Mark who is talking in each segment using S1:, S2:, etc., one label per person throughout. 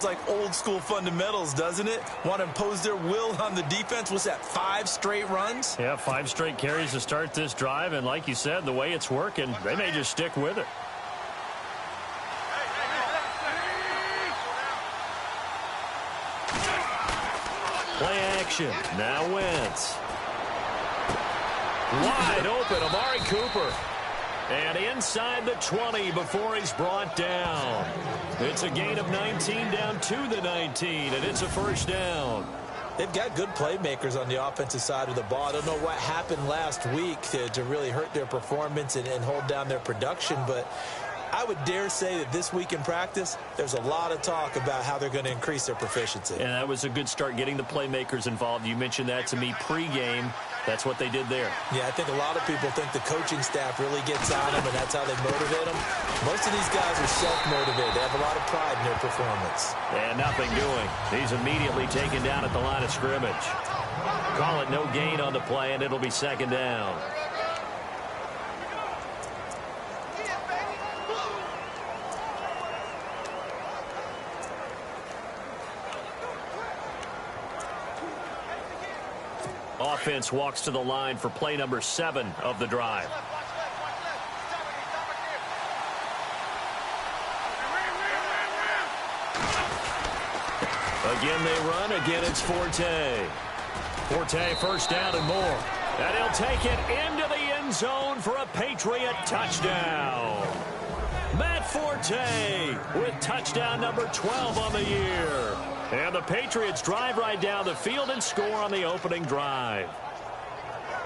S1: like old school fundamentals, doesn't it? Want to impose their will on the defense. What's that, 5 straight runs?
S2: Yeah, 5 straight carries to start this drive. And like you said, the way it's working, they may just stick with it. Play action. Now Wentz. Wide open, Amari Cooper. And inside the 20 before he's brought down. It's a gain of 19 down to the 19, and it's a first down.
S1: They've got good playmakers on the offensive side of the ball. I don't know what happened last week to really hurt their performance and hold down their production, but I would dare say that this week in practice, there's a lot of talk about how they're going to increase their proficiency.
S2: And that was a good start, getting the playmakers involved. You mentioned that to me pregame. That's what they did there.
S1: Yeah, I think a lot of people think the coaching staff really gets on them, and that's how they motivate them. Most of these guys are self-motivated. They have a lot of pride in their performance.
S2: And nothing doing. He's immediately taken down at the line of scrimmage. Call it no gain on the play, and it'll be second down. Offense walks to the line for play number 7 of the drive. Again they run. Again it's Forte. Forte first down and more. And he'll take it into the end zone for a Patriot touchdown. Matt Forte with touchdown number 12 on the year. And the Patriots drive right down the field and score on the opening drive.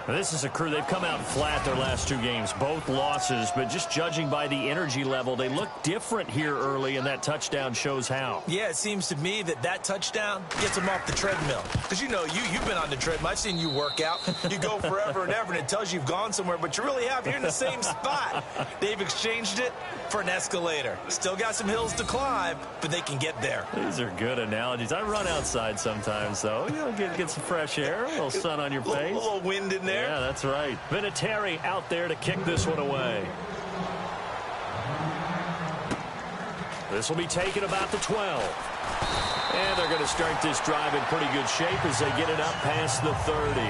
S2: Now, this is a crew. They've come out flat their last 2 games, both losses, but just judging by the energy level, they look different here early, and that touchdown shows how.
S1: Yeah, it seems to me that touchdown gets them off the treadmill. Because, you know, you've been on the treadmill. I've seen you work out. You go forever and ever, and it tells you you've gone somewhere, but you really have. You're in the same spot. They've exchanged it for an escalator. Still got some hills to climb, but they can get there.
S2: These are good analogies. I run outside sometimes, though. You know, get some fresh air, a little sun on your face.
S1: A little wind in there.
S2: Yeah, that's right. Vinatieri out there to kick this one away. This will be taken about the 12. And they're going to start this drive in pretty good shape as they get it up past the 30.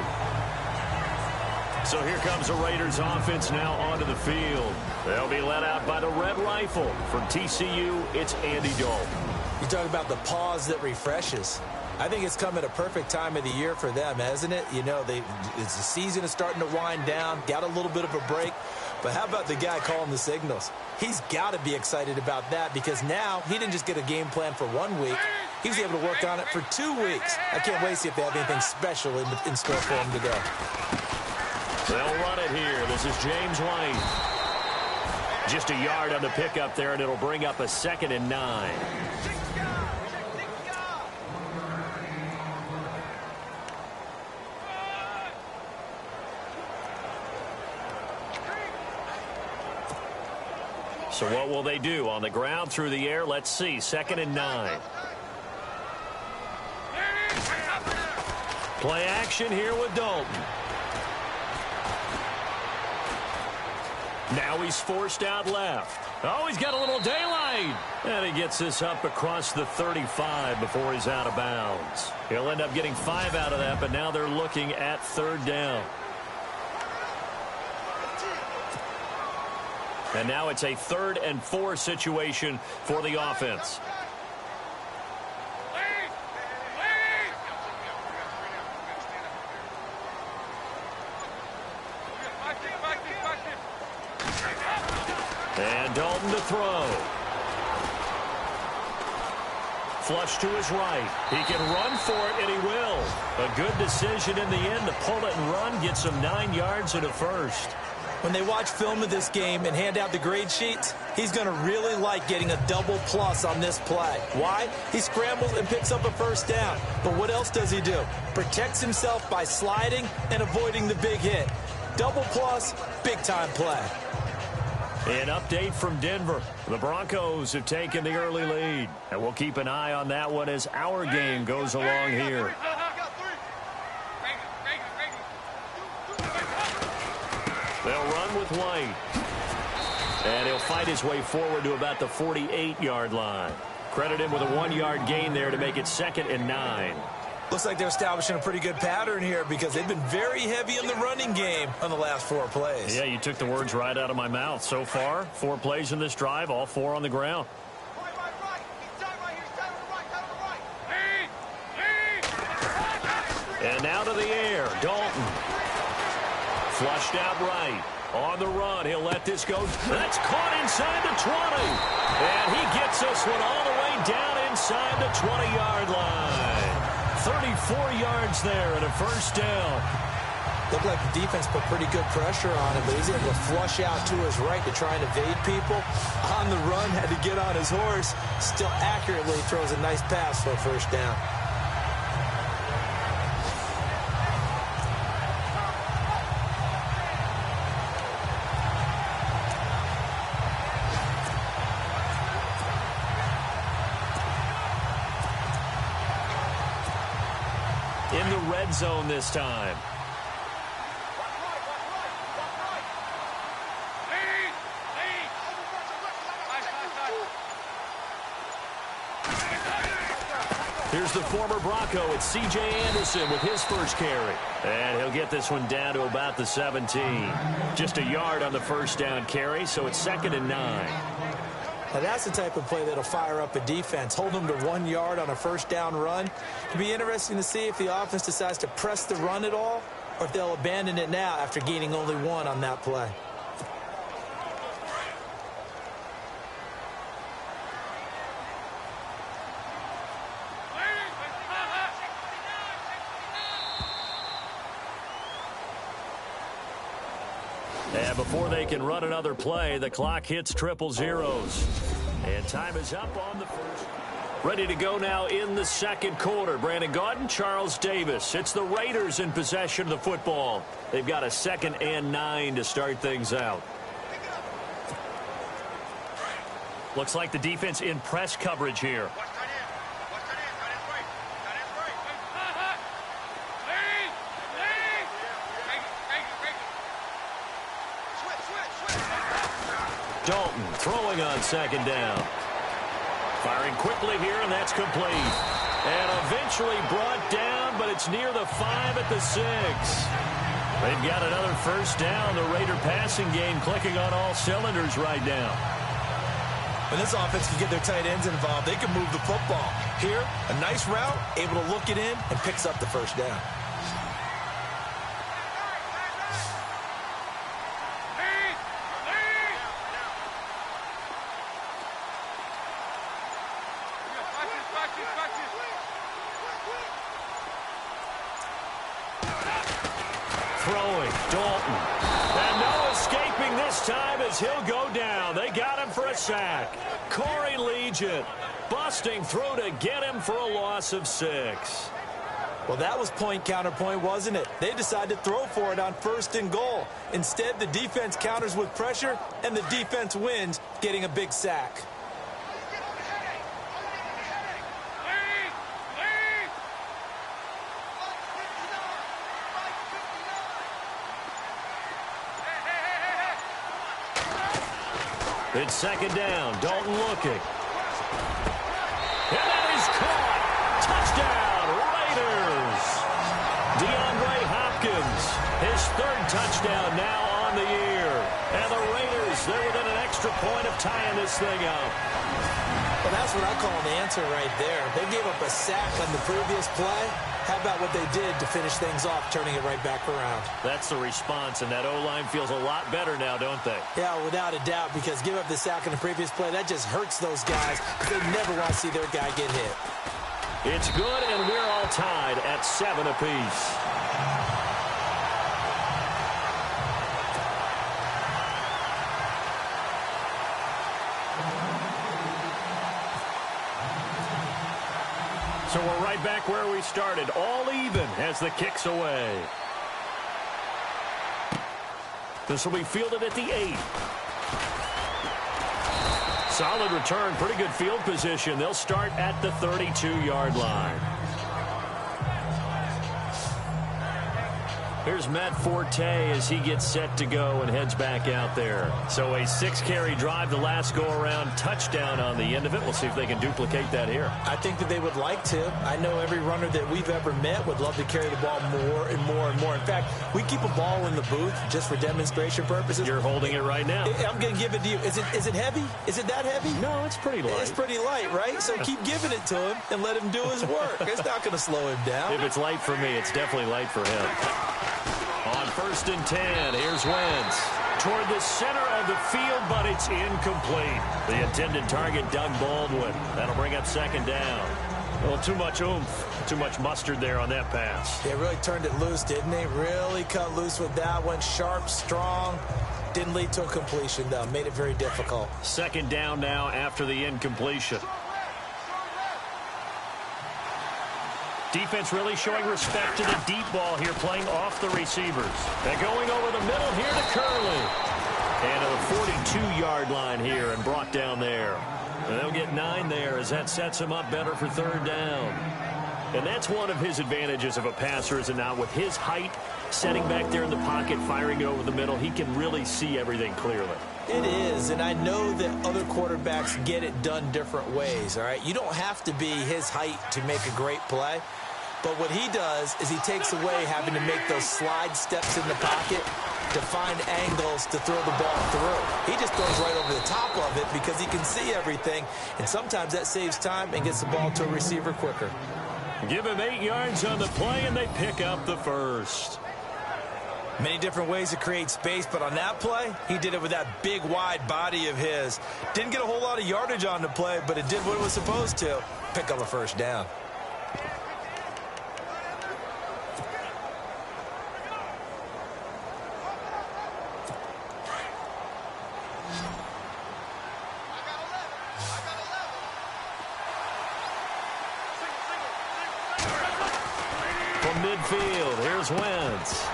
S2: So here comes the Raiders offense now onto the field. They'll be led out by the Red Rifle. From TCU, it's Andy Dalton.
S1: You talk about the pause that refreshes. I think it's come at a perfect time of the year for them, hasn't it? You know, the season is starting to wind down, got a little bit of a break. But how about the guy calling the signals? He's got to be excited about that because now he didn't just get a game plan for 1 week. He was able to work on it for 2 weeks. I can't wait to see if they have anything special in store for him today.
S2: They'll run it here. This is James White. Just a yard on the pickup there, and it'll bring up a 2nd and 9. So what will they do? On the ground, through the air, let's see. 2nd and 9. Play action here with Dalton. Now he's forced out left. Oh, he's got a little daylight. And he gets this up across the 35 before he's out of bounds. He'll end up getting 5 out of that, but now they're looking at 3rd down. And now it's a 3rd and 4 situation for the offense. And Dalton to throw. Flush to his right. He can run for it, and he will. A good decision in the end to pull it and run, get some 9 yards and a first.
S1: When they watch film of this game and hand out the grade sheets, he's going to really like getting a double plus on this play. Why? He scrambles and picks up a first down. But what else does he do? Protects himself by sliding and avoiding the big hit. Double plus, big-time play.
S2: An update from Denver. The Broncos have taken the early lead. And we'll keep an eye on that one as our game goes along here. They'll run with White. And he'll fight his way forward to about the 48-yard line. Credit him with a 1-yard gain there to make it 2nd and 9.
S1: Looks like they're establishing a pretty good pattern here because they've been very heavy in the running game on the last 4 plays.
S2: Yeah, you took the words right out of my mouth. So far, 4 plays in this drive, all 4 on the ground. And now to the air, Dalton. Flushed out right. On the run, he'll let this go. That's caught inside the 20. And he gets this one all the way down inside the 20-yard line. 34 yards there and a first down.
S1: Looked like the defense put pretty good pressure on him, but he's able to flush out to his right to try and evade people. On the run, had to get on his horse. Still accurately throws a nice pass for a first down.
S2: In the red zone this time. Here's the former Bronco. It's C.J. Anderson with his first carry. And he'll get this one down to about the 17. Just a yard on the first down carry, so it's 2nd and 9.
S1: Now that's the type of play that'll fire up a defense. Hold them to 1 yard on a first down run. It'll be interesting to see if the offense decides to press the run at all or if they'll abandon it now after gaining only 1 on that play.
S2: And before they can run another play, the clock hits 000. And time is up on the first. Ready to go now in the second quarter. Brandon Gaudin, Charles Davis. It's the Raiders in possession of the football. They've got a 2nd and 9 to start things out. Looks like the defense in press coverage here. Dalton throwing on 2nd down. Firing quickly here, and that's complete. And eventually brought down, but it's near the 5 at the 6. They've got another first down. The Raider passing game clicking on all cylinders right now.
S1: When this offense can get their tight ends involved, they can move the football. Here, a nice route, able to look it in, and picks up the first down.
S2: Throwing, Dalton. And no escaping this time as he'll go down. They got him for a sack. Corey Legion busting through to get him for a loss of 6.
S1: Well, that was point counterpoint, wasn't it? They decided to throw for it on 1st and goal. Instead, the defense counters with pressure, and the defense wins, getting a big sack.
S2: It's 2nd down. Dalton looking. And that is caught. Touchdown, Raiders. DeAndre Hopkins, his 3rd touchdown now on the year. And the Raiders, they're within an extra point of tying this thing up.
S1: Well, that's what I call an answer right there. They gave up a sack on the previous play. How about what they did to finish things off, turning it right back around?
S2: That's the response, and that O-line feels a lot better now, don't they?
S1: Yeah, without a doubt, because give up the sack on the previous play, that just hurts those guys. They never want to see their guy get hit.
S2: It's good, and we're all tied at 7 apiece. So we're right back where we started, all even as the kick's away. This will be fielded at the 8. Solid return, pretty good field position. They'll start at the 32-yard line. Here's Matt Forte as he gets set to go and heads back out there. So a 6-carry drive the last go-around, touchdown on the end of it. We'll see if they can duplicate that here.
S1: I think that they would like to. I know every runner that we've ever met would love to carry the ball more and more and more. In fact, we keep a ball in the booth just for demonstration purposes.
S2: You're holding it right now.
S1: I'm going to give it to you. Is it heavy? Is it that heavy?
S2: No, it's pretty light.
S1: It's pretty light, right? So keep giving it to him and let him do his work. It's not going to slow him down.
S2: If it's light for me, it's definitely light for him. On 1st and 10, here's Wentz. Toward the center of the field, but it's incomplete. The intended target, Doug Baldwin. That'll bring up 2nd down. Well, too much oomph, too much mustard there on that pass.
S1: They really turned it loose, didn't they? Really cut loose with that one. Sharp, strong. Didn't lead to a completion, though. Made it very difficult.
S2: 2nd down now after the incompletion. Defense really showing respect to the deep ball here, playing off the receivers. They're going over the middle here to Curley. And to the 42-yard line here and brought down there. And they'll get 9 there as that sets him up better for 3rd down. And that's one of his advantages of a passer, is it not? With his height, setting back there in the pocket, firing it over the middle, he can really see everything clearly.
S1: It is, and I know that other quarterbacks get it done different ways, all right? You don't have to be his height to make a great play. But what he does is he takes away having to make those slide steps in the pocket to find angles to throw the ball through. He just throws right over the top of it because he can see everything, and sometimes that saves time and gets the ball to a receiver quicker.
S2: Give him 8 yards on the play, and they pick up the 1st.
S1: Many different ways to create space, but on that play, he did it with that big, wide body of his. Didn't get a whole lot of yardage on the play, but it did what it was supposed to. Pick up a 1st down.
S2: Midfield, here's Wentz.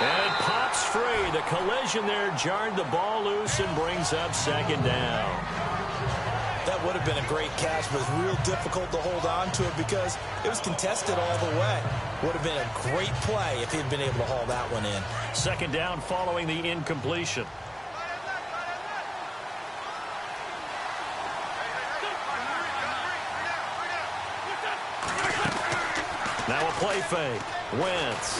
S2: And it pops free. The collision there jarred the ball loose and brings up 2nd down.
S1: That would have been a great catch, but it was real difficult to hold on to it because it was contested all the way. Would have been a great play if he had been able to haul that one in.
S2: 2nd down following the incompletion. Now a play fake. Wentz.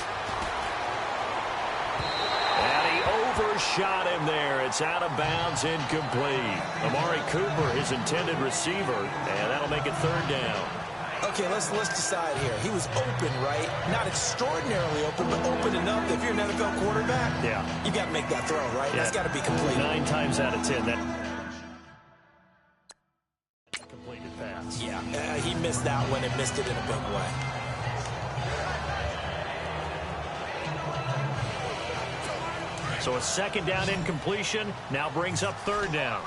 S2: And he overshot him there. It's out of bounds, incomplete. Amari Cooper, his intended receiver, and that'll make it 3rd down.
S1: Okay, let's decide here. He was open, right? Not extraordinarily open, but open enough that if you're an NFL quarterback, you got to make that throw, right? Yeah. That's got to be complete.
S2: 9 times out of 10, that completed pass.
S1: Yeah, he missed that one and missed it in a big way.
S2: So a 2nd down incompletion now brings up 3rd down.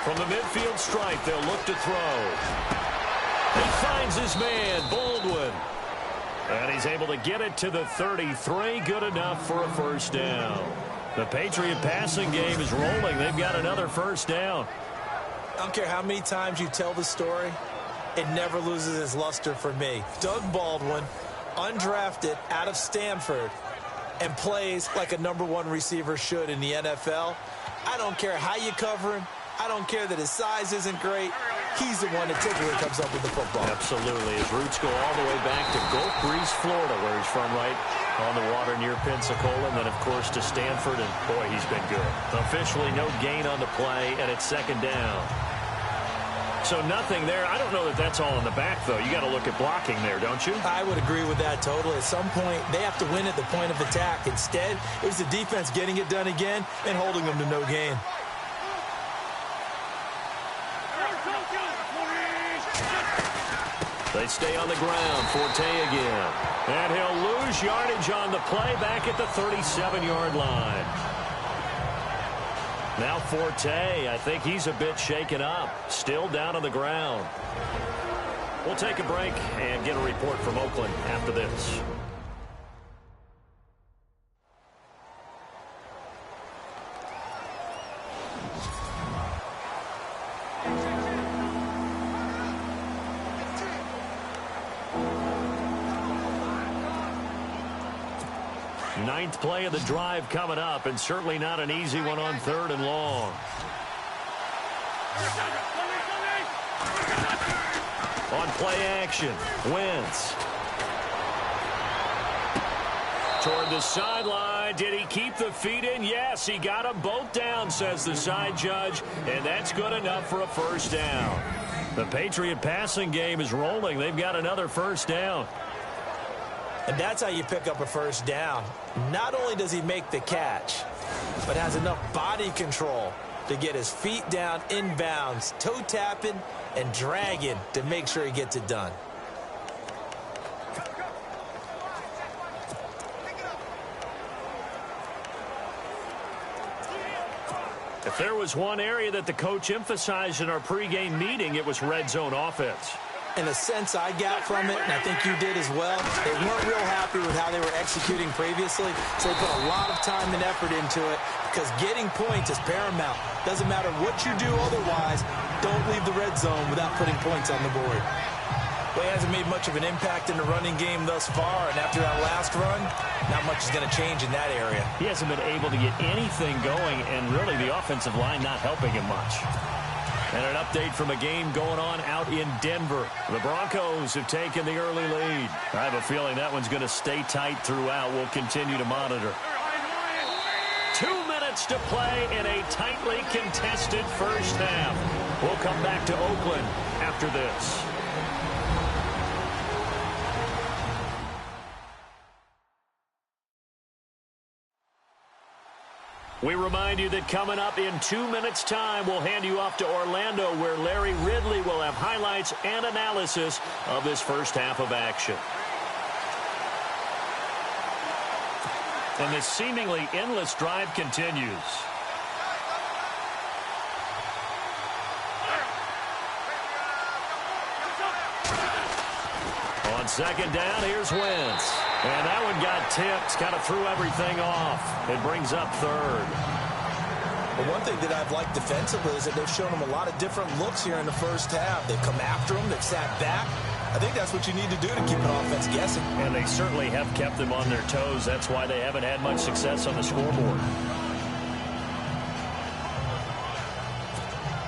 S2: From the midfield stripe, they'll look to throw. He finds his man, Baldwin. And he's able to get it to the 33. Good enough for a 1st down. The Patriot passing game is rolling. They've got another 1st down.
S1: I don't care how many times you tell the story, it never loses its luster for me. Doug Baldwin, undrafted out of Stanford, and plays like a #1 receiver should in the NFL. I don't care how you cover him. I don't care that his size isn't great. He's the one that typically comes up with the football.
S2: Absolutely. His roots go all the way back to Gulf Breeze, Florida, where he's from, right on the water near Pensacola, and then, of course, to Stanford, and, boy, he's been good. Officially no gain on the play, and it's 2nd down. So nothing there. I don't know that that's all in the back, though. You got to look at blocking there, don't you?
S1: I would agree with that totally. At some point, they have to win at the point of attack. Instead, it was the defense getting it done again and holding them to no gain.
S2: They stay on the ground. Forte again. And he'll lose yardage on the play back at the 37-yard line. Now Forte, I think he's a bit shaken up. Still down on the ground. We'll take a break and get a report from Oakland after this. Ninth play of the drive coming up, and certainly not an easy one on 3rd and long. On play action, Wentz. Toward the sideline. Did he keep the feet in? Yes, he got them both down, says the side judge, and that's good enough for a first down. The Patriot passing game is rolling. They've got another first down.
S1: And that's how you pick up a first down. Not only does he make the catch, but has enough body control to get his feet down inbounds, toe tapping and dragging to make sure he gets it done.
S2: If there was one area that the coach emphasized in our pregame meeting, it was red zone offense.
S1: In a sense I got from it, and I think you did as well, they weren't real happy with how they were executing previously, so they put a lot of time and effort into it because getting points is paramount. Doesn't matter what you do otherwise, don't leave the red zone without putting points on the board. Well, he hasn't made much of an impact in the running game thus far, and after that last run, not much is going to change in that area.
S2: He hasn't been able to get anything going, and really the offensive line not helping him much. And an update from a game going on out in Denver. The Broncos have taken the early lead. I have a feeling that one's going to stay tight throughout. We'll continue to monitor. 2 minutes to play in a tightly contested first half. We'll come back to Oakland after this. We remind you that coming up in 2 minutes' time, we'll hand you off to Orlando, where Larry Ridley will have highlights and analysis of this first half of action. And this seemingly endless drive continues. On second down, here's Wentz. And that one got tipped, kind of threw everything off. It brings up 3rd.
S1: Well, one thing that I've liked defensively is that they've shown them a lot of different looks here in the first half. They've come after them. They've sat back. I think that's what you need to do to keep an offense guessing.
S2: And they certainly have kept them on their toes. That's why they haven't had much success on the scoreboard.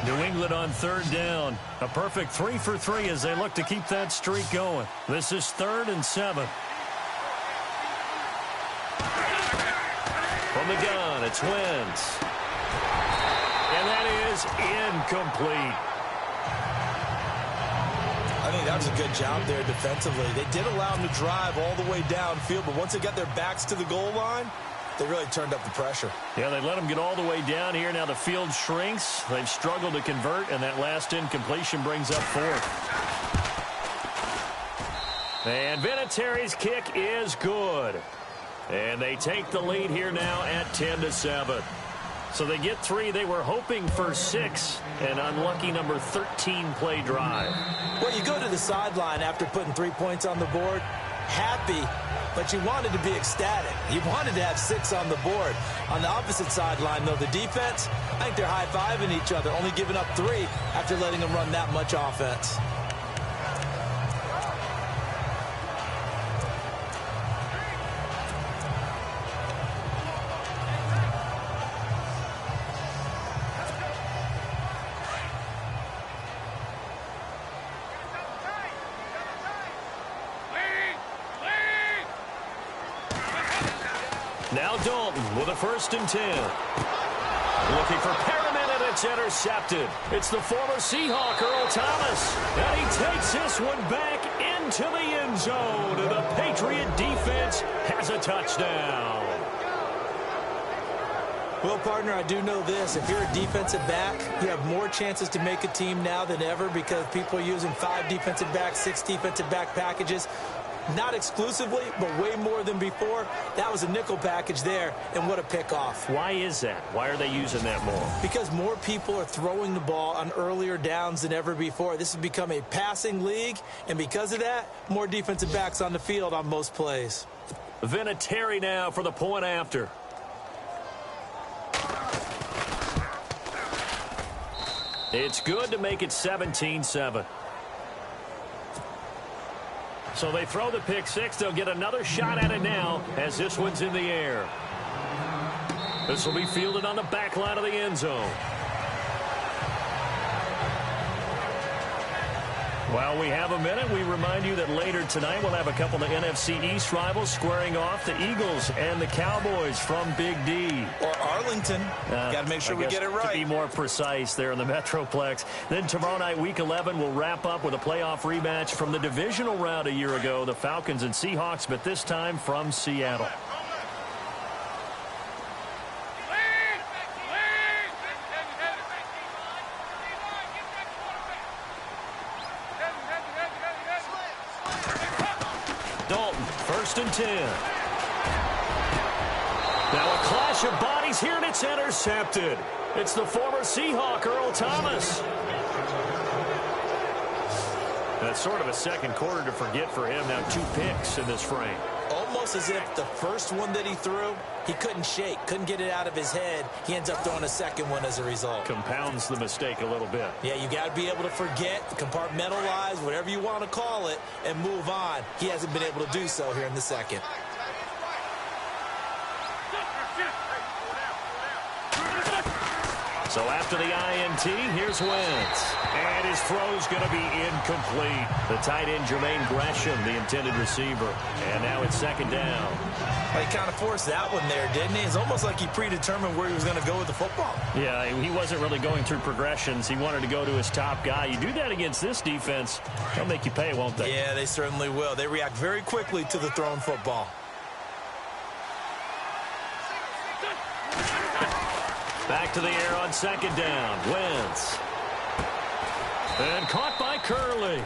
S2: New England on 3rd down. A perfect 3 for 3 as they look to keep that streak going. This is 3rd and 7. From the gun, it's Wentz. And that is incomplete.
S1: I think that was a good job there defensively. They did allow them to drive all the way downfield, but once they got their backs to the goal line, they really turned up the pressure.
S2: Yeah, they let them get all the way down here. Now the field shrinks. They've struggled to convert, and that last incompletion brings up 4th. And Vinatieri's kick is good. And they take the lead here now at 10-7. So they get 3. They were hoping for 6. An unlucky number 13 play drive.
S1: Well, you go to the sideline after putting 3 points on the board, happy, but you wanted to be ecstatic. You wanted to have 6 on the board. On the opposite sideline, though, the defense, I think they're high-fiving each other, only giving up 3 after letting them run that much offense.
S2: Now Dalton with a 1st and 10. Looking for Perriman, and it's intercepted. It's the former Seahawk, Earl Thomas. And he takes this one back into the end zone. And the Patriot defense has a touchdown.
S1: Well, partner, I do know this. If you're a defensive back, you have more chances to make a team now than ever because people are using 5 defensive backs, 6 defensive back packages. Not exclusively, but way more than before. That was a nickel package there, and what a pickoff.
S2: Why is that? Why are they using that more?
S1: Because more people are throwing the ball on earlier downs than ever before. This has become a passing league, and because of that, more defensive backs on the field on most plays.
S2: Vinatieri now for the point after. It's good to make it 17-7. So they throw the pick six. They'll get another shot at it now as this one's in the air. This will be fielded on the back line of the end zone. While we have a minute, we remind you that later tonight we'll have a couple of NFC East rivals squaring off, the Eagles and the Cowboys from Big D.
S1: Or Arlington. Got to make sure we get it right.
S2: To be more precise there in the Metroplex. Then tomorrow night, Week 11, we'll wrap up with a playoff rematch from the divisional round a year ago, the Falcons and Seahawks, but this time from Seattle. First and 10. Now a clash of bodies here, and it's intercepted. It's the former Seahawk, Earl Thomas. That's sort of a second quarter to forget for him. Now 2 picks in this frame.
S1: Almost as if the first one that he threw, he couldn't shake, couldn't get it out of his head. He ends up throwing a second one as a result.
S2: Compounds the mistake a little bit.
S1: Yeah, you got to be able to forget, compartmentalize, whatever you want to call it, and move on. He hasn't been able to do so here in the second.
S2: So after the INT, here's Wentz. And his throw's going to be incomplete. The tight end, Jermaine Gresham, the intended receiver. And now it's second down.
S1: Well, he kind of forced that one there, didn't he? It's almost like he predetermined where he was going to go with the football.
S2: Yeah, he wasn't really going through progressions. He wanted to go to his top guy. You do that against this defense, they'll make you pay, won't they?
S1: Yeah, they certainly will. They react very quickly to the thrown football.
S2: Back to the air on second down. Wentz. And caught by Curley.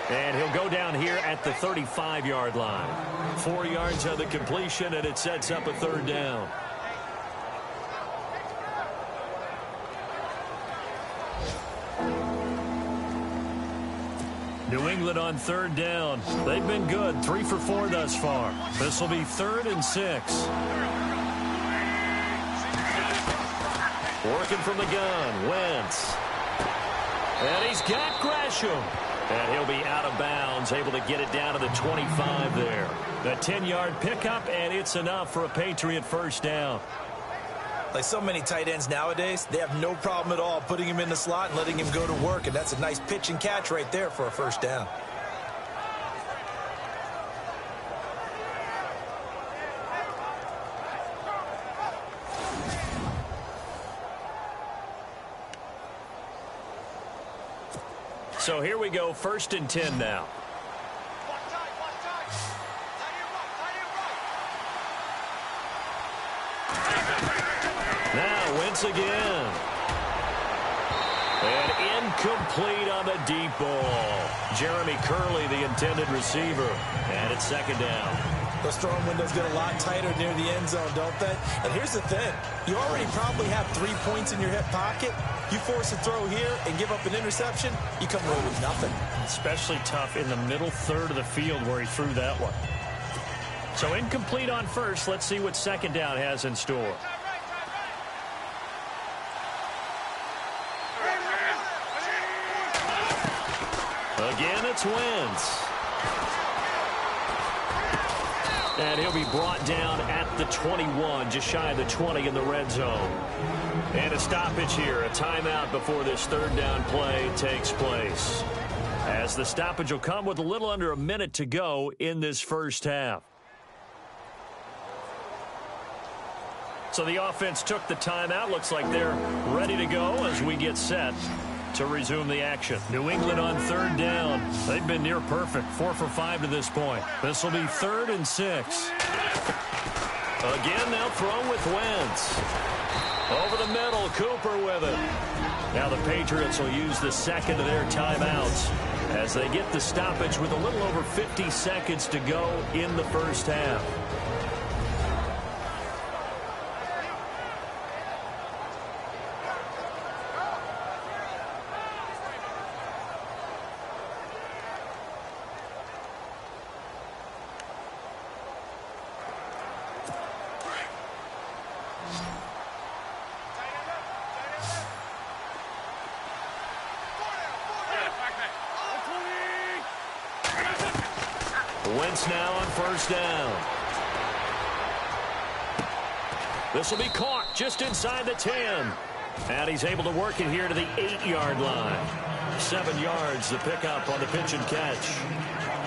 S2: And he'll go down here at the 35-yard line. 4 yards on the completion, and it sets up a third down. New England on third down. They've been good. 3 for 4 thus far. This will be 3rd and 6. Working from the gun, Wentz. And he's got Gresham. And he'll be out of bounds, able to get it down to the 25 there. The 10-yard pickup, and it's enough for a Patriot first down.
S1: Like so many tight ends nowadays, they have no problem at all putting him in the slot and letting him go to work. And that's a nice pitch and catch right there for a first down.
S2: So here we go, 1st and 10 now. Now Wentz again. And incomplete on the deep ball. Jeremy Curley, the intended receiver. And it's second down.
S1: Those throwing windows get a lot tighter near the end zone, don't they? And here's the thing. You already probably have 3 points in your hip pocket. You force a throw here and give up an interception, you come away with nothing.
S2: Especially tough in the middle third of the field where he threw that one. So incomplete on first. Let's see what second down has in store. Again, it's Wentz. And he'll be brought down at the 21, just shy of the 20 in the red zone. And a stoppage here, a timeout before this third down play takes place. As the stoppage will come with a little under a minute to go in this first half. So the offense took the timeout. Looks like they're ready to go as we get set to resume the action. New England on third down. They've been near perfect, 4 for 5 to this point. This will be 3rd and 6. Again, they'll throw with Wentz. Over the middle, Cooper with it. Now the Patriots will use the second of their timeouts as they get the stoppage with a little over 50 seconds to go in the first half. Wentz now on first down. This will be caught just inside the 10. And he's able to work it here to the 8-yard line. 7 yards to pick up on the pitch and catch.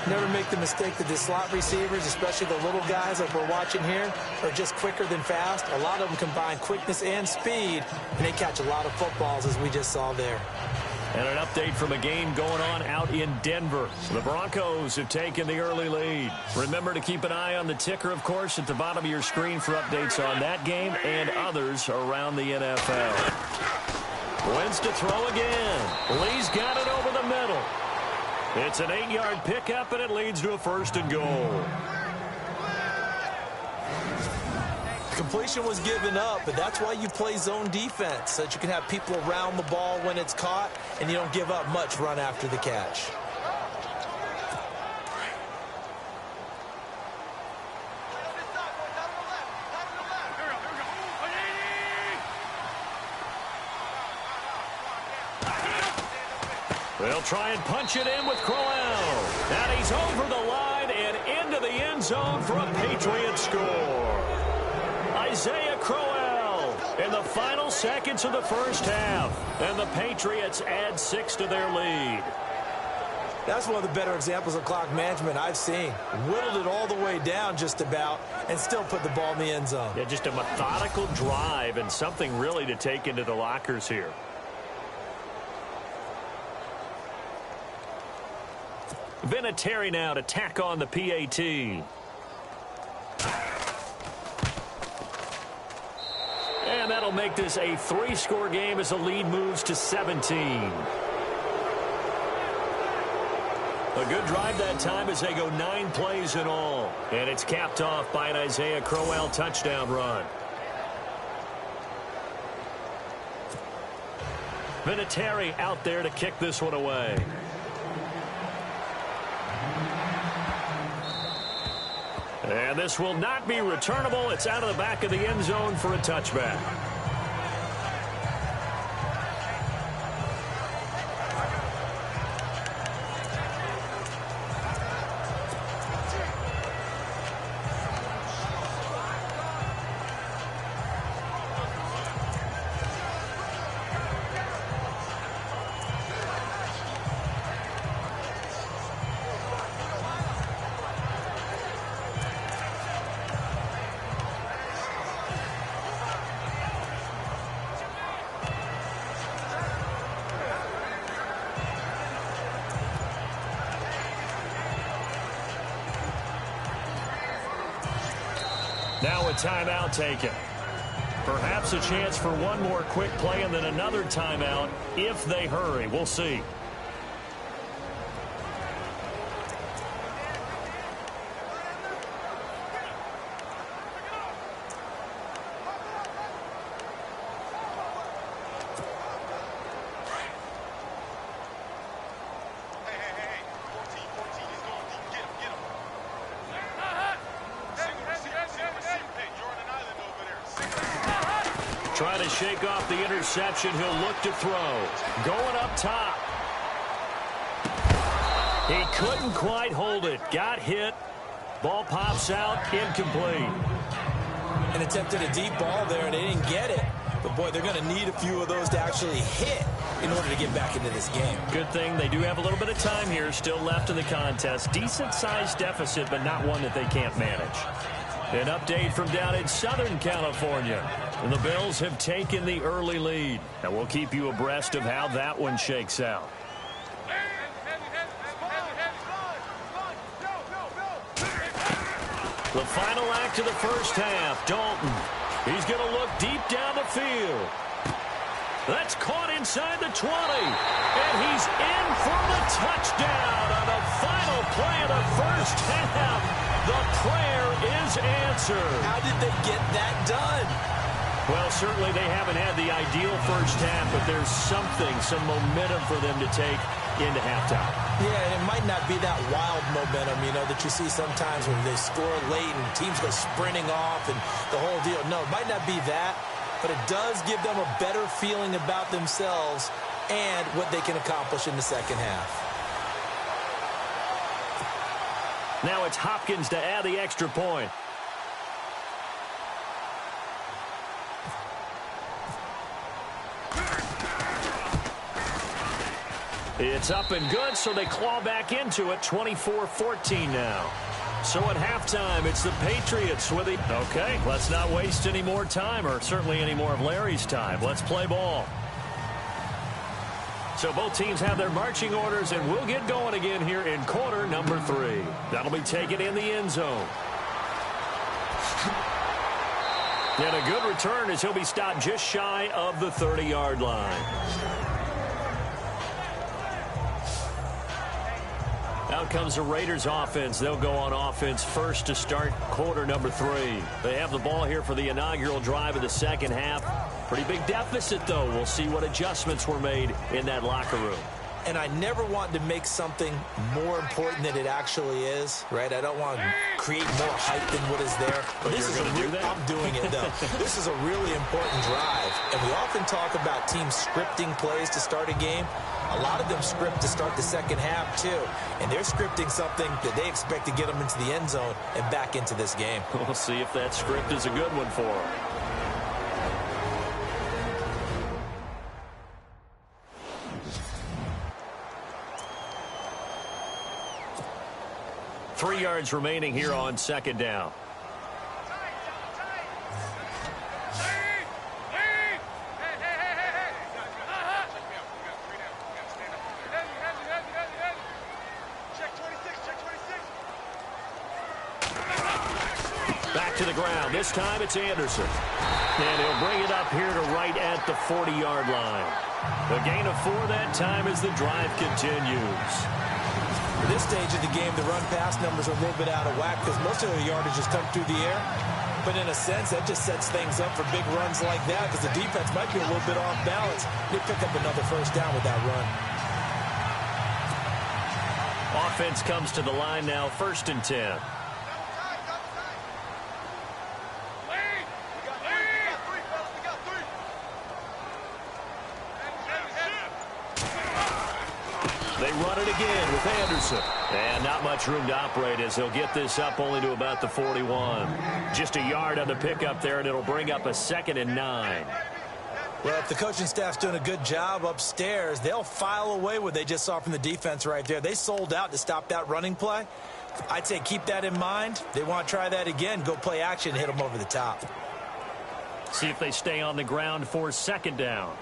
S1: Never make the mistake that the slot receivers, especially the little guys like we're watching here, are just quicker than fast. A lot of them combine quickness and speed, and they catch a lot of footballs, as we just saw there.
S2: And an update from a game going on out in Denver. The Broncos have taken the early lead. Remember to keep an eye on the ticker, of course, at the bottom of your screen for updates on that game and others around the NFL. Wentz to throw again. Lee's got it over the middle. It's an 8-yard pickup, and it leads to a 1st and goal.
S1: Completion was given up, but that's why you play zone defense, so that you can have people around the ball when it's caught, and you don't give up much run after the catch.
S2: They'll try and punch it in with Crowell. And he's over the line and into the end zone for a Patriot score. Isaiah Crowell in the final seconds of the first half. And the Patriots add 6 to their lead.
S1: That's one of the better examples of clock management I've seen. Whittled it all the way down just about and still put the ball in the end zone.
S2: Yeah, just a methodical drive and something really to take into the lockers here. Vinatieri now to tack on the PAT. And that'll make this a 3-score game as the lead moves to 17. A good drive that time as they go 9 plays in all. And it's capped off by an Isaiah Crowell touchdown run. Vinatieri out there to kick this one away. And this will not be returnable. It's out of the back of the end zone for a touchback. Now a timeout taken. Perhaps a chance for one more quick play and then another timeout if they hurry. We'll see. Trying to shake off the interception. He'll look to throw. Going up top. He couldn't quite hold it. Got hit. Ball pops out. Incomplete.
S1: And attempted a deep ball there, and they didn't get it. But, boy, they're going to need a few of those to actually hit in order to get back into this game.
S2: Good thing they do have a little bit of time here still left in the contest. Decent-sized deficit, but not one that they can't manage. An update from down in Southern California. And the Bills have taken the early lead. And we'll keep you abreast of how that one shakes out. The final act of the first half. Dalton. He's going to look deep down the field. That's caught inside the 20. And he's in for the touchdown on the final play of the first half. The prayer is answered.
S1: How did they get that done?
S2: Well, certainly they haven't had the ideal first half, but there's something, some momentum for them to take into halftime.
S1: Yeah, and it might not be that wild momentum, you know, that you see sometimes when they score late and teams go sprinting off and the whole deal. No, it might not be that, but it does give them a better feeling about themselves and what they can accomplish in the second half.
S2: Now it's Hopkins to add the extra point. It's up and good, so they claw back into it, 24-14 now. So at halftime, it's the Patriots with it. Okay, let's not waste any more time, or certainly any more of Larry's time. Let's play ball. So both teams have their marching orders, and we'll get going again here in quarter number 3. That'll be taken in the end zone. And a good return as he'll be stopped just shy of the 30-yard line. Out comes the Raiders offense. They'll go on offense first to start quarter number 3. They have the ball here for the inaugural drive of the second half. Pretty big deficit, though. We'll see what adjustments were made in that locker room.
S1: And I never want to make something more important than it actually is, right? I don't want to create more hype than what is there.
S2: But this is do that?
S1: I'm doing it, though. This is a really important drive. And we often talk about teams scripting plays to start a game. A lot of them script to start the second half, too. And they're scripting something that they expect to get them into the end zone and back into this game.
S2: We'll see if that script is a good one for them. Three yards remaining here on second down. Back to the ground. This time it's Anderson. And he'll bring it up here to right at the 40-yard line. A gain of 4 that time as the drive continues.
S1: At this stage of the game, the run-pass numbers are a little bit out of whack because most of the yardage has come through the air. But in a sense, that just sets things up for big runs like that because the defense might be a little bit off balance. They pick up another first down with that run.
S2: Offense comes to the line now, 1st and 10. They run it again with Anderson. And not much room to operate as he'll get this up only to about the 41. Just a yard on the pickup there, and it'll bring up a 2nd and 9.
S1: Well, if the coaching staff's doing a good job upstairs, they'll file away what they just saw from the defense right there. They sold out to stop that running play. I'd say keep that in mind. They want to try that again. Go play action and hit them over the top.
S2: See if they stay on the ground for 2nd down.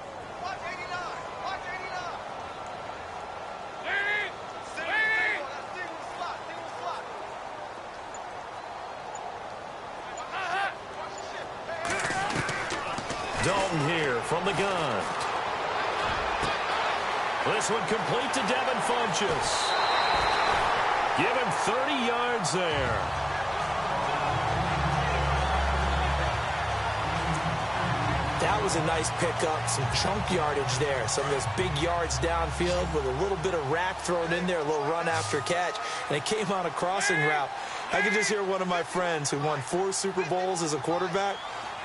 S2: Dalton here from the gun. This one complete to Devin Funchess. Give him 30 yards there.
S1: That was a nice pickup, some chunk yardage there. Some of those big yards downfield with a little bit of rack thrown in there, a little run after catch. And it came on a crossing route. I could just hear one of my friends who won 4 Super Bowls as a quarterback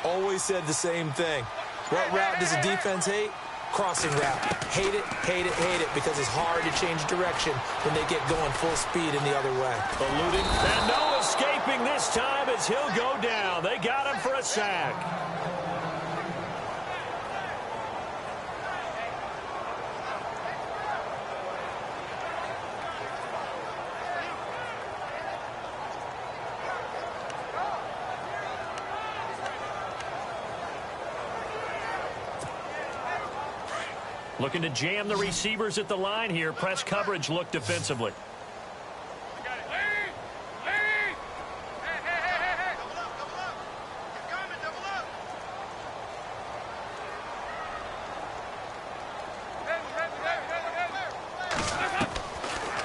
S1: always said the same thing. What route does the defense hate? Crossing route. Hate it, hate it, hate it, because it's hard to change direction when they get going full speed in the other way.
S2: Eluding, and no escaping this time as he'll go down. They got him for a sack. Looking to jam the receivers at the line here. Press coverage look defensively.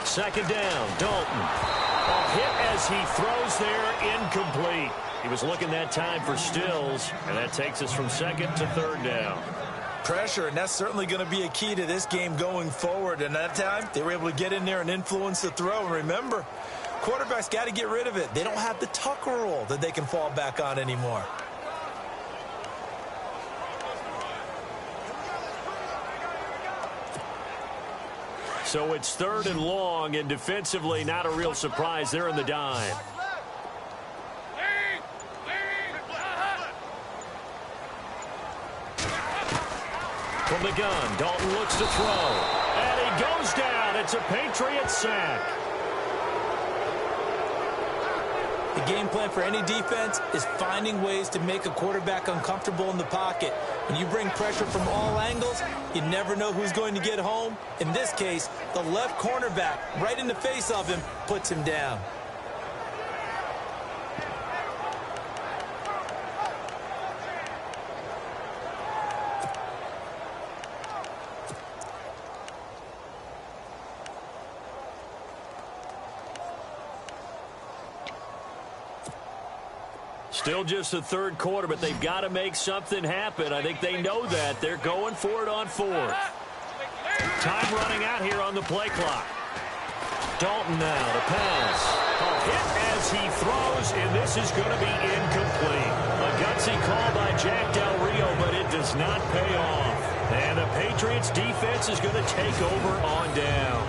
S2: Second down, Dalton. A hit as he throws there, incomplete. He was looking that time for Stills, and that takes us from 2nd to 3rd down.
S1: Pressure, and that's certainly going to be a key to this game going forward. And that time, they were able to get in there and influence the throw. And remember, quarterbacks got to get rid of it. They don't have the tuck rule that they can fall back on anymore.
S2: So it's 3rd and long, and defensively not a real surprise. They're in the dime. From the gun, Dalton looks to throw. And he goes down. It's a Patriots sack.
S1: The game plan for any defense is finding ways to make a quarterback uncomfortable in the pocket. When you bring pressure from all angles, you never know who's going to get home. In this case, the left cornerback, right in the face of him, puts him down.
S2: Still just the 3rd quarter, but they've got to make something happen. I think they know that. They're going for it on 4th. Time running out here on the play clock. Dalton now to pass. A hit as he throws, and this is going to be incomplete. A gutsy call by Jack Del Rio, but it does not pay off. And the Patriots defense is going to take over on down.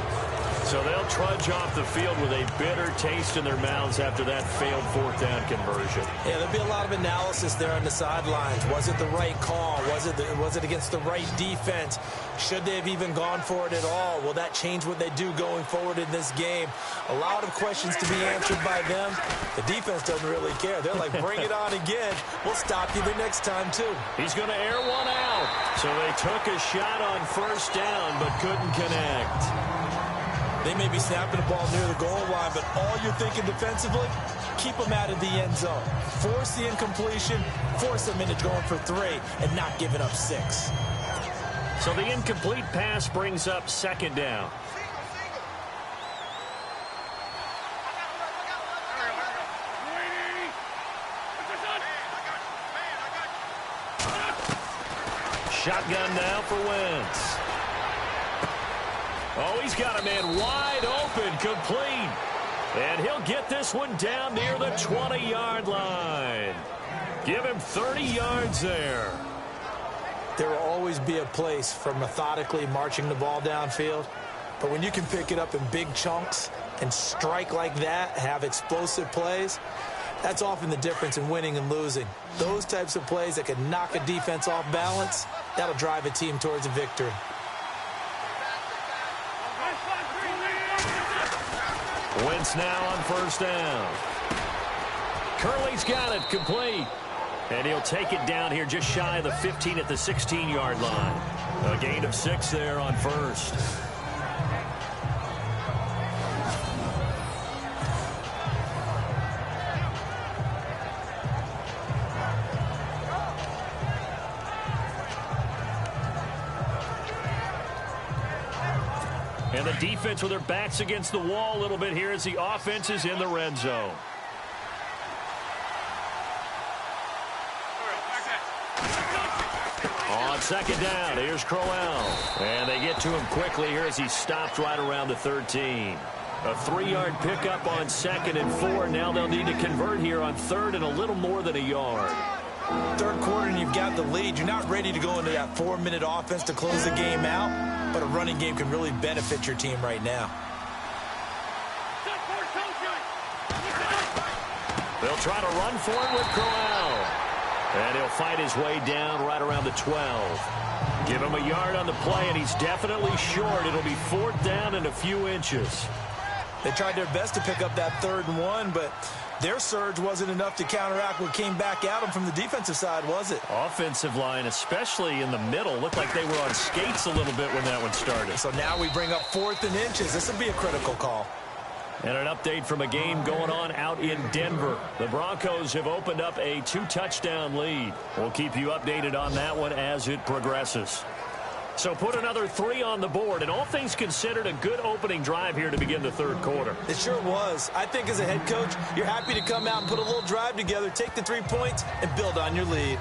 S2: So they'll trudge off the field with a bitter taste in their mouths after that failed 4th down conversion.
S1: Yeah, there'll be a lot of analysis there on the sidelines. Was it the right call? Was it against the right defense? Should they have even gone for it at all? Will that change what they do going forward in this game? A lot of questions to be answered by them. The defense doesn't really care. They're like, bring it on again. We'll stop you the next time, too.
S2: He's going to air one out. So they took a shot on 1st down, but couldn't connect.
S1: They may be snapping the ball near the goal line, but all you're thinking defensively, keep them out of the end zone. Force the incompletion, force them into going for 3, and not giving up 6.
S2: So the incomplete pass brings up 2nd down. Shotgun now for Wentz. Oh, he's got a man wide open, complete. And he'll get this one down near the 20-yard line. Give him 30 yards there.
S1: There will always be a place for methodically marching the ball downfield. But when you can pick it up in big chunks and strike like that, have explosive plays, that's often the difference in winning and losing. Those types of plays that can knock a defense off balance, that'll drive a team towards a victory.
S2: Wentz now on 1st down. Curley's got it, complete. And he'll take it down here just shy of the 15 at the 16-yard line. A gain of 6 there on 1st. And the defense with their backs against the wall a little bit here as the offense is in the red zone. On 2nd down, here's Crowell. And they get to him quickly here as he stopped right around the 13. A 3-yard pickup on 2nd and 4. Now they'll need to convert here on 3rd and a little more than a yard.
S1: 3rd quarter and you've got the lead. You're not ready to go into that 4-minute offense to close the game out. But a running game can really benefit your team right now.
S2: They'll try to run for it with Crowell. And he'll fight his way down right around the 12. Give him a yard on the play, and he's definitely short. It'll be 4th down and a few inches.
S1: They tried their best to pick up that 3rd and 1, but their surge wasn't enough to counteract what came back at them from the defensive side, was it?
S2: Offensive line, especially in the middle, looked like they were on skates a little bit when that one started.
S1: So now we bring up 4th and inches. This will be a critical call.
S2: And an update from a game going on out in Denver. The Broncos have opened up a 2-touchdown lead. We'll keep you updated on that one as it progresses. So put another 3 on the board, and all things considered, a good opening drive here to begin the 3rd quarter.
S1: It sure was. I think as a head coach, you're happy to come out and put a little drive together, take the 3 points, and build on your lead.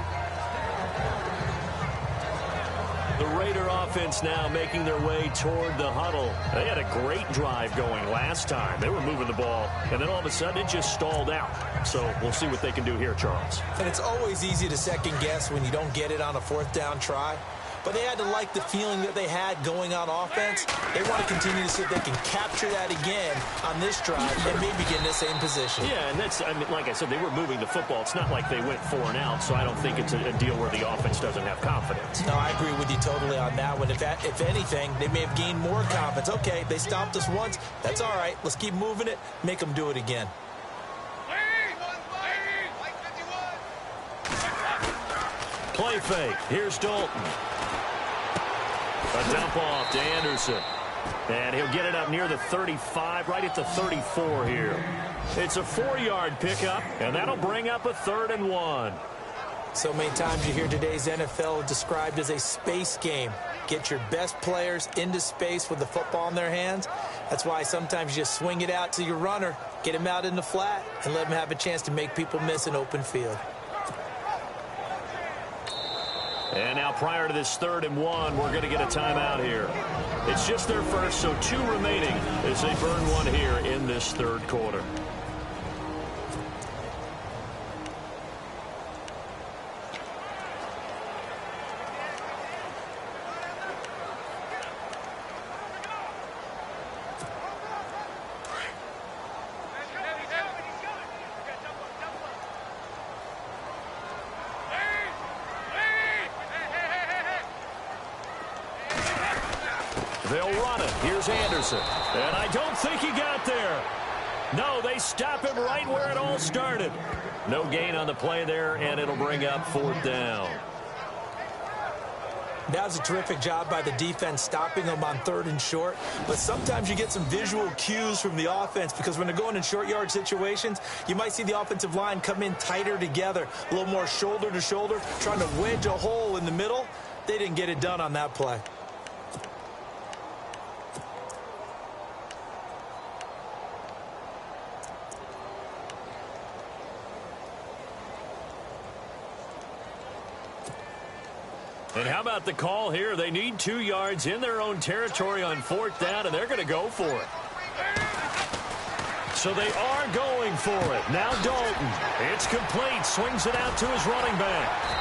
S2: The Raider offense now making their way toward the huddle. They had a great drive going last time. They were moving the ball, and then all of a sudden it just stalled out. So we'll see what they can do here, Charles.
S1: And it's always easy to second guess when you don't get it on a 4th down try. but they had to like the feeling that they had going on offense. They want to continue to see if they can capture that again on this drive and maybe get in the same position.
S2: Yeah, and that's, I mean, like I said, they were moving the football. It's not like they went 4 and out, so I don't think it's a deal where the offense doesn't have confidence.
S1: No, I agree with you totally on that one. If anything, they may have gained more confidence. Okay, they stopped us once. That's all right. Let's keep moving it, make them do it again.
S2: Play fake. Here's Dalton. A dump off to Anderson. And he'll get it up near the 35, right at the 34 here. It's a 4-yard pickup, and that'll bring up a 3rd and 1.
S1: So many times you hear today's NFL described as a space game. Get your best players into space with the football in their hands. That's why sometimes you just swing it out to your runner, get him out in the flat, and let him have a chance to make people miss an open field.
S2: And now prior to this 3rd and 1, we're going to get a timeout here. It's just their first, so 2 remaining as they burn one here in this 3rd quarter. They'll run it. Here's Anderson. And I don't think he got there. No, they stop him right where it all started. No gain on the play there, and it'll bring up 4th down.
S1: That was a terrific job by the defense stopping them on 3rd and short. But sometimes you get some visual cues from the offense because when they're going in short yard situations, you might see the offensive line come in tighter together, a little more shoulder to shoulder, trying to wedge a hole in the middle. They didn't get it done on that play.
S2: And how about the call here? They need 2 yards in their own territory on 4th down, and they're going to go for it. So they are going for it. Now Dalton. It's complete. Swings it out to his running back.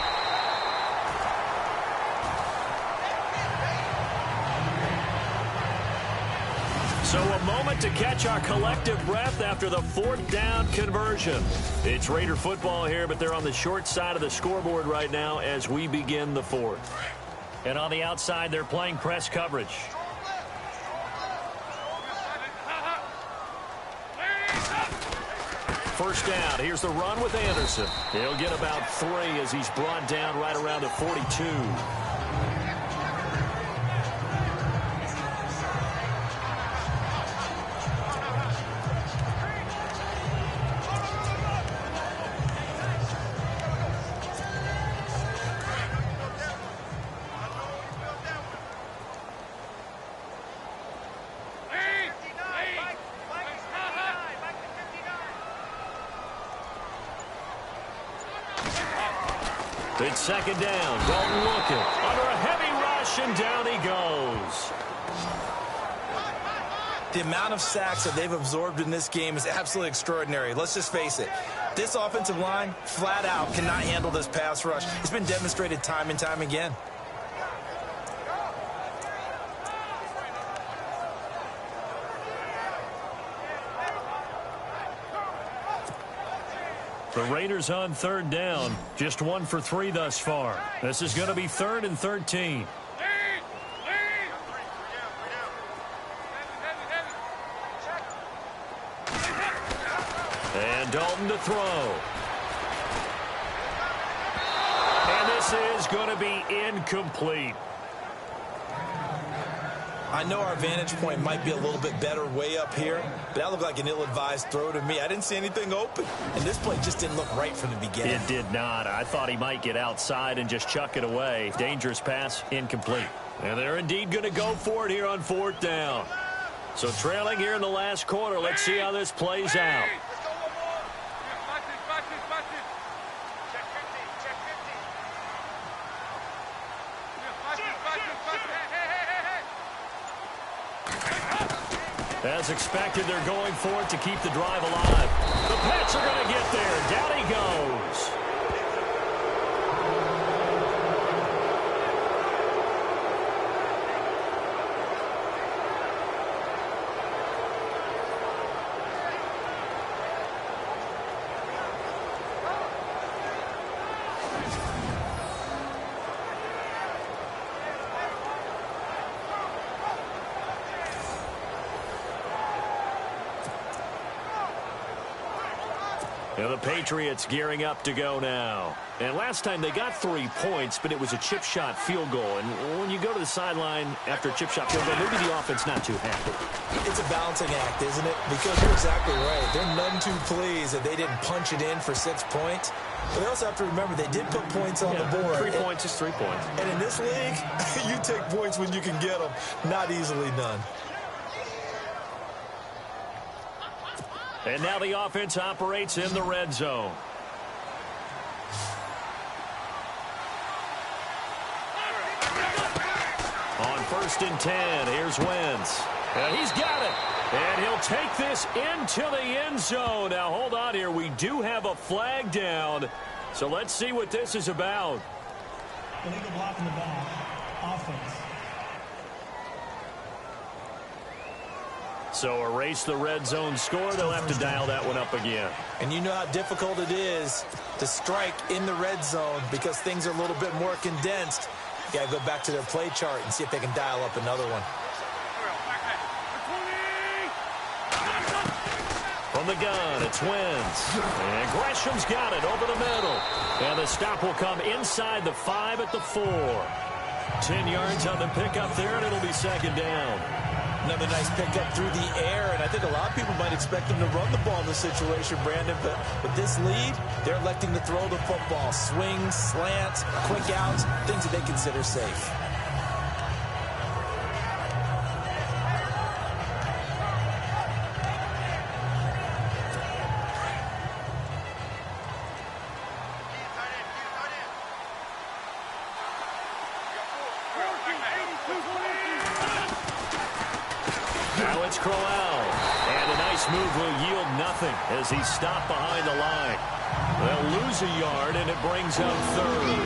S2: So a moment to catch our collective breath after the 4th down conversion. It's Raider football here, but they're on the short side of the scoreboard right now as we begin the 4th. And on the outside, they're playing press coverage. First down. Here's the run with Anderson. He'll get about 3 as he's brought down right around the 42. It's 2nd down. Dalton looking. Under a heavy rush, and down he goes.
S1: The amount of sacks that they've absorbed in this game is absolutely extraordinary. Let's just face it. This offensive line, flat out, cannot handle this pass rush. It's been demonstrated time and time again.
S2: The Raiders on 3rd down. Just 1 for 3 thus far. This is going to be 3rd and 13. And Dalton to throw. And this is going to be incomplete.
S1: I know our vantage point might be a little bit better way up here, but that looked like an ill-advised throw to me. I didn't see anything open, and this play just didn't look right from the beginning.
S2: It did not. I thought he might get outside and just chuck it away. Dangerous pass, incomplete. And they're indeed going to go for it here on 4th down. So trailing here in the last quarter, let's see how this plays out. As expected, they're going for it to keep the drive alive. The Pats are going to get there. Down he goes. And the Patriots gearing up to go now. And last time they got 3 points, but it was a chip shot field goal. And when you go to the sideline after a chip shot field goal, maybe the offense not too happy.
S1: It's a balancing act, isn't it? Because you're exactly right. They're none too pleased that they didn't punch it in for 6 points. But they also have to remember they did put points on the board.
S2: 3 points is 3 points.
S1: And in this league, you take points when you can get them. Not easily done.
S2: And now the offense operates in the red zone. On 1st and 10, here's Wentz. And he's got it. And he'll take this into the end zone. Now, hold on here. We do have a flag down. So let's see what this is about.
S3: Illegal block in the back. Offense.
S2: So erase the red zone score. They'll have to dial that one up again.
S1: And you know how difficult it is to strike in the red zone because things are a little bit more condensed. You got to go back to their play chart and see if they can dial up another one.
S2: From the gun, it's Wentz. And Gresham's got it over the middle. And the stop will come inside the 5 at the 4. 10 yards on the pickup there, and it'll be 2nd down.
S1: Another nice pickup through the air, and I think a lot of people might expect them to run the ball in this situation, Brandon, but with this lead, they're electing to throw the football. Swings, slants, quick outs, things that they consider safe.
S2: Now it's Crowell. And a nice move will yield nothing as he's stopped behind the line. They'll lose a yard, and it brings up 3rd.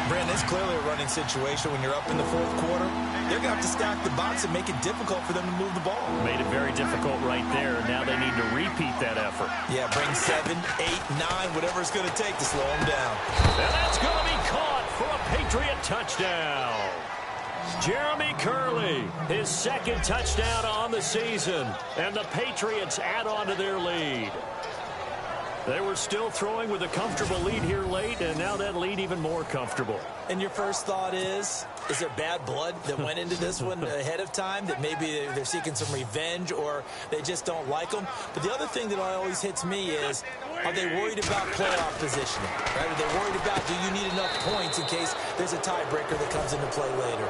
S1: Brandon, it's clearly a running situation when you're up in the 4th quarter. They're going to have to stack the box and make it difficult for them to move the ball.
S2: Made it very difficult right there. Now they need to repeat that effort.
S1: Yeah, bring 7, 8, 9, whatever it's going to take to slow them down.
S2: And that's going to be caught for a Patriot touchdown. Jeremy Curley, his 2nd touchdown on the season, and the Patriots add on to their lead. They were still throwing with a comfortable lead here late, and now that lead even more comfortable.
S1: And your first thought is there bad blood that went into this one ahead of time, that maybe they're seeking some revenge or they just don't like them? But the other thing that always hits me is, are they worried about playoff positioning? Right? Are they worried about, do you need enough points in case there's a tiebreaker that comes into play later?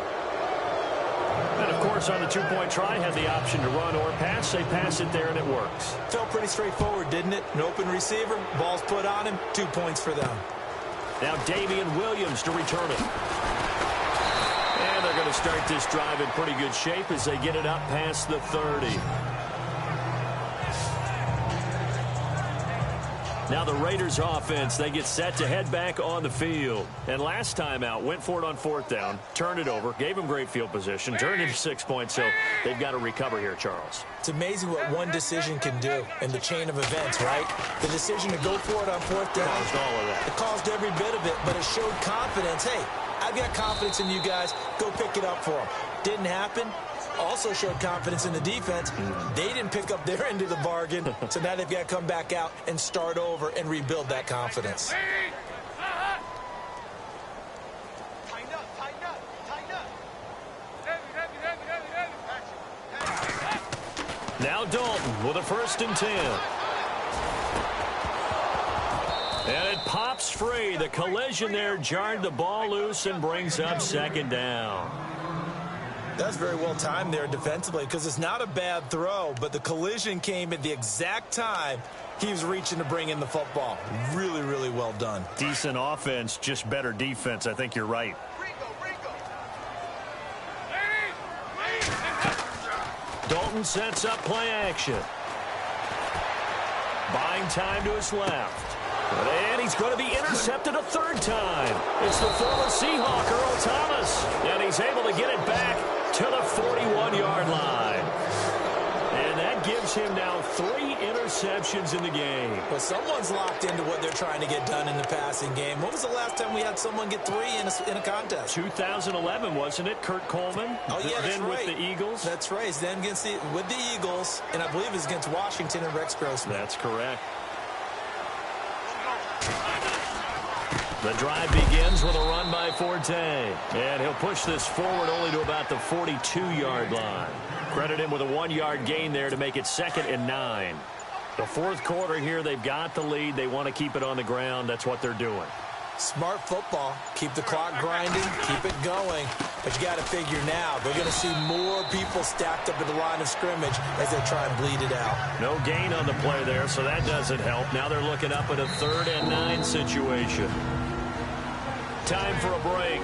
S2: And, of course, on the 2-point try, had the option to run or pass. They pass it there, and it works.
S1: Felt pretty straightforward, didn't it? An open receiver, ball's put on him, 2 points for them.
S2: Now Damian Williams to return it. And they're going to start this drive in pretty good shape as they get it up past the 30. Now the Raiders offense, they get set to head back on the field. And last time out, went for it on 4th down, turned it over, gave them great field position, turned into 6 points, so they've got to recover here, Charles.
S1: It's amazing what one decision can do in the chain of events, right? The decision to go for it on 4th down.
S2: Caused all of that.
S1: It caused every bit of it, but it showed confidence. Hey, I've got confidence in you guys. Go pick it up for them. Didn't happen. Also showed confidence in the defense. They didn't pick up their end of the bargain, so now they've got to come back out and start over and rebuild that confidence.
S2: Now Dalton with a 1st and 10. And it pops free. The collision there jarred the ball loose and brings up 2nd down.
S1: That's very well timed there defensively because it's not a bad throw, but the collision came at the exact time he was reaching to bring in the football. Really, really well done.
S2: Decent offense, just better defense. I think you're right. Dalton sets up play action. Buying time to his left. And he's going to be intercepted a 3rd time. It's the former Seahawk, Earl Thomas. And he's able to get it back to the 41-yard line. And that gives him now 3 interceptions in the game.
S1: Well, someone's locked into what they're trying to get done in the passing game. When was the last time we had someone get 3 in a contest?
S2: 2011, wasn't it? Kurt Coleman.
S1: Oh, yeah, that's
S2: then
S1: right.
S2: with the Eagles.
S1: That's right. Then with the Eagles, and I believe it's against Washington and Rex Grossman.
S2: That's correct. The drive begins with a run by Forte. And he'll push this forward only to about the 42-yard line. Credit him with a 1-yard gain there to make it 2nd and 9. The fourth quarter here, they've got the lead. They want to keep it on the ground. That's what they're doing.
S1: Smart football. Keep the clock grinding. Keep it going. But you got to figure now, they're going to see more people stacked up at the line of scrimmage as they try and bleed it out.
S2: No gain on the play there, so that doesn't help. Now they're looking up at a 3rd and 9 situation. Time for a break.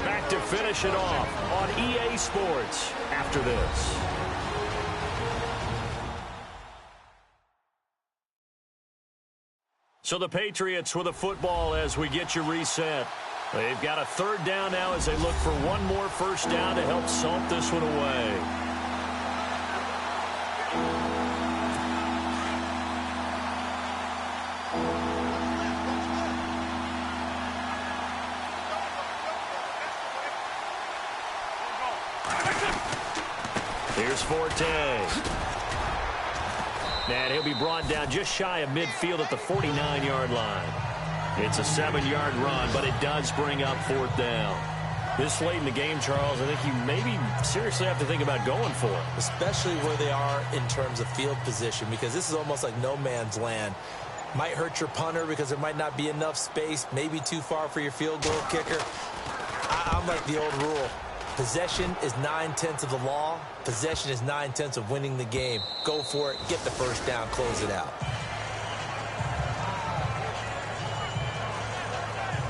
S2: Back to finish it off on EA Sports after this. So the Patriots with a football as we get you reset. They've got a 3rd down now as they look for one more first down to help salt this one away. Here's Forte. And he'll be brought down just shy of midfield at the 49-yard line. It's a 7-yard run, but it does bring up 4th down. This late in the game, Charles, I think you maybe seriously have to think about going for it.
S1: Especially where they are in terms of field position, because this is almost like no man's land. Might hurt your punter because there might not be enough space, maybe too far for your field goal kicker. I'm like the old rule. Possession is 9/10 of the law. Possession is 9/10 of winning the game. Go for it. Get the first down. Close it out.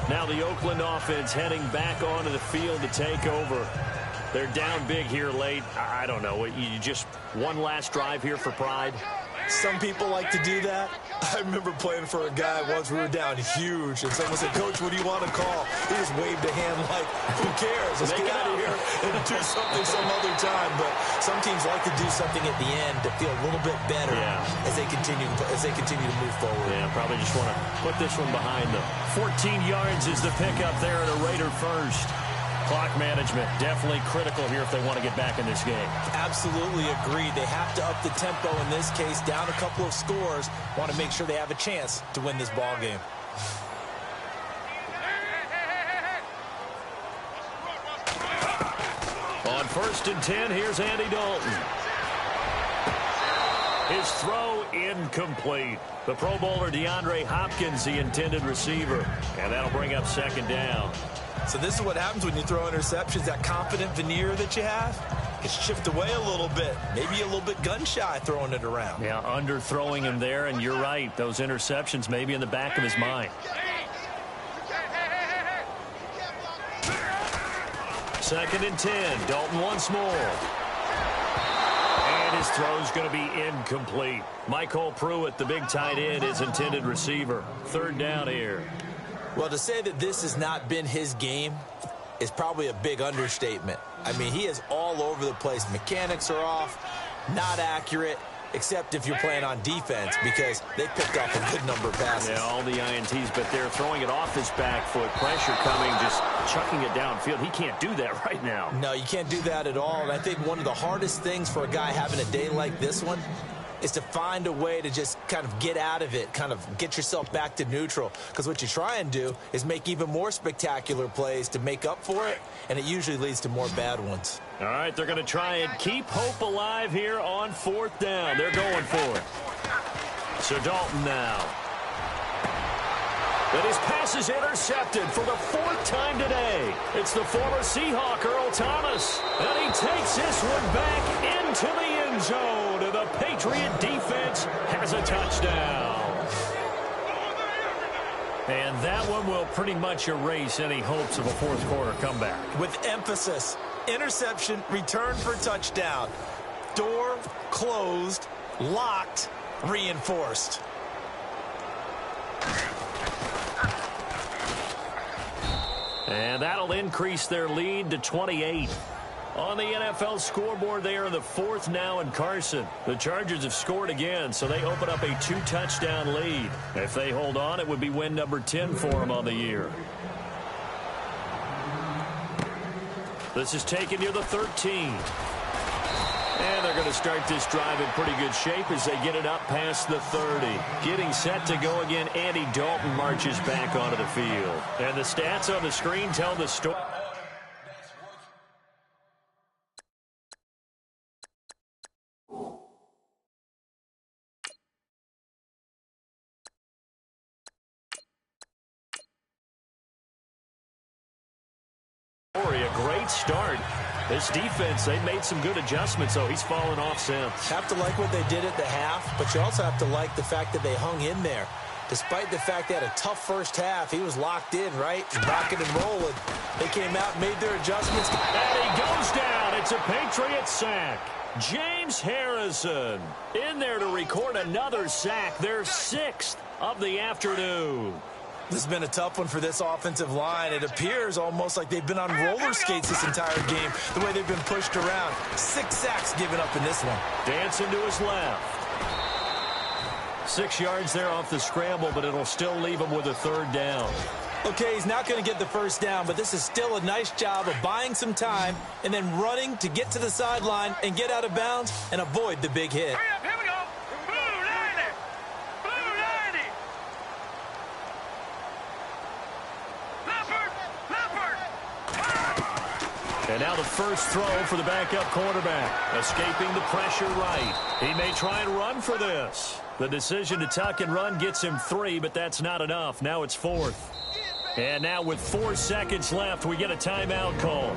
S2: Now the Oakland offense heading back onto the field to take over. They're down big here late. I don't know. You just one last drive here for pride?
S1: Some people like to do that. I remember playing for a guy once. We were down huge, and someone said, "Coach, what do you want to call?" He just waved a hand like, "Who cares? Let's get out of here and do something some other time." But some teams like to do something at the end to feel a little bit better as they continue to move forward.
S2: Yeah, probably just want to put this one behind them. 14 yards is the pickup there at a Raider first. Clock management definitely critical here if they want to get back in this game.
S1: Absolutely agreed. They have to up the tempo in this case, down a couple of scores. Want to make sure they have a chance to win this ball game.
S2: On 1st and 10, here's Andy Dalton. His throw incomplete. The Pro Bowler DeAndre Hopkins, the intended receiver. And that'll bring up 2nd down.
S1: So this is what happens when you throw interceptions. That confident veneer that you have gets chipped away a little bit. Maybe a little bit gun-shy throwing it around.
S2: Yeah, underthrowing him there, and you're right. Those interceptions may be in the back of his mind. 2nd and 10. Dalton once more. And his throw's going to be incomplete. Michael Pruitt, the big tight end, is intended receiver. 3rd down here.
S1: Well, to say that this has not been his game is probably a big understatement. I mean, he is all over the place. Mechanics are off, not accurate, except if you're playing on defense, because they picked off a good number of passes.
S2: Yeah, all the INTs, but they're throwing it off his back foot. Pressure coming, just chucking it downfield. He can't do that right now.
S1: No, you can't do that at all. And I think one of the hardest things for a guy having a day like this one is to find a way to just kind of get out of it, kind of get yourself back to neutral. Because what you try and do is make even more spectacular plays to make up for it, and it usually leads to more bad ones.
S2: All right, they're going to try and keep hope alive here on 4th down. They're going for it. So Dalton now. But his pass is intercepted for the 4th time today. It's the former Seahawk, Earl Thomas. And he takes this one back into the end zone. And the Patriot defense has a touchdown. And that one will pretty much erase any hopes of a 4th quarter comeback.
S1: With emphasis, interception, return for touchdown. Door closed, locked, reinforced.
S2: And that'll increase their lead to 28. On the NFL scoreboard, they are the 4th now in Carson. The Chargers have scored again, so they open up a 2-touchdown lead. If they hold on, it would be win number 10 for them on the year. This is taken near the 13. And they're going to start this drive in pretty good shape as they get it up past the 30. Getting set to go again, Andy Dalton marches back onto the field. And the stats on the screen tell the story. A great start. This defense, they made some good adjustments, so he's fallen off since.
S1: Have to like what they did at the half, but you also have to like the fact that they hung in there. Despite the fact they had a tough first half, he was locked in, right? Rocking and rolling. They came out and made their adjustments.
S2: And he goes down. It's a Patriots sack. James Harrison in there to record another sack, their 6th of the afternoon.
S1: This has been a tough one for this offensive line. It appears almost like they've been on roller skates this entire game, the way they've been pushed around. 6 sacks given up in this one.
S2: Dancing to his left. 6 yards there off the scramble, but it'll still leave him with a 3rd down.
S1: Okay, he's not going to get the first down, but this is still a nice job of buying some time and then running to get to the sideline and get out of bounds and avoid the big hit.
S4: Hurry up, here we go. Blue 90. Blue 90.
S2: And now the first throw for the backup quarterback. Escaping the pressure right. He may try and run for this. The decision to tuck and run gets him 3, but that's not enough. Now it's 4th. And now with 4 seconds left, we get a timeout call.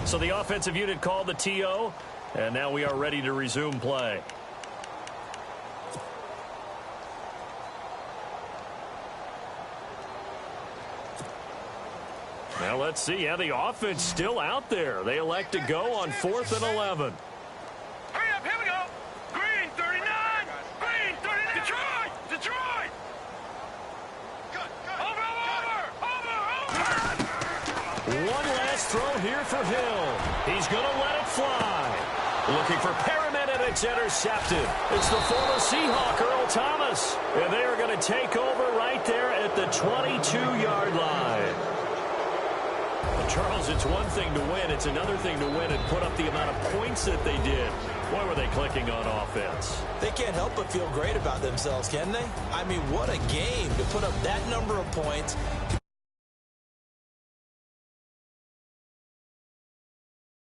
S2: So the offensive unit called the TO, and now we are ready to resume play. Now let's see. Yeah, the offense still out there. They elect to go on 4th and 11.
S4: Hurry up, here we go. Green 39. Green 39. Detroit. Detroit. Over.
S2: One last throw here for Hill. He's going to let it fly. Looking for Perriman, and it's intercepted. It's the former Seahawk, Earl Thomas. And they are going to take over right there at the 22-yard line. Charles, it's one thing to win. It's another thing to win and put up the amount of points that they did. Boy, were they clicking on offense.
S1: They can't help but feel great about themselves, can they? I mean, what a game to put up that number of points,